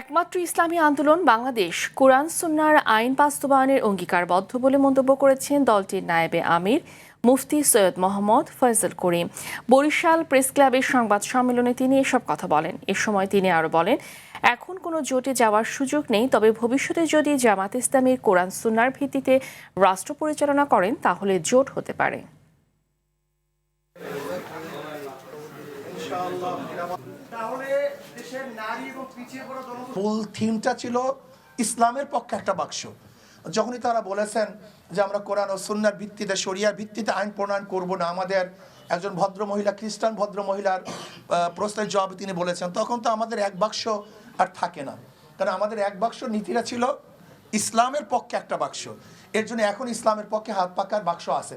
একমাত্র ইসলামী আন্দোলন বাংলাদেশ কোরআন সুন্নাহর আইন বাস্তবায়নের অঙ্গীকারবদ্ধ বলে মন্তব্য করেছেন দলটির নায়েবে আমির মুফতি সৈয়দ মোহাম্মদ ফয়জল করিম। বরিশাল প্রেস ক্লাবের সংবাদ সম্মেলনে তিনি এসব কথা বলেন। এ সময় তিনি আরও বলেন, এখন কোনো জোটে যাওয়ার সুযোগ নেই, তবে ভবিষ্যতে যদি জামাত ইসলামীর কোরআন সুন্নাহর ভিত্তিতে রাষ্ট্র পরিচালনা করেন তাহলে জোট হতে পারে। মূল থিমটা ছিল ইসলামের পক্ষে একটা বাক্স। যখনই তারা বলেছেন যে আমরা কোরআন ও সুন্নাহর ভিত্তিতে শরিয়ার ভিত্তিতে আইন প্রণয়ন করব না, আমাদের একজন ভদ্র মহিলা, খ্রিস্টান ভদ্র মহিলার প্রশ্নের জবাবে তিনি বলেছেন, তখন তো আমাদের এক বাক্স আর থাকে না। কারণ আমাদের এক বাক্স নীতিটা ছিল ইসলামের পক্ষে একটা বাক্স। এর জন্য এখন ইসলামের পক্ষে হাত পাকার বাক্স আছে।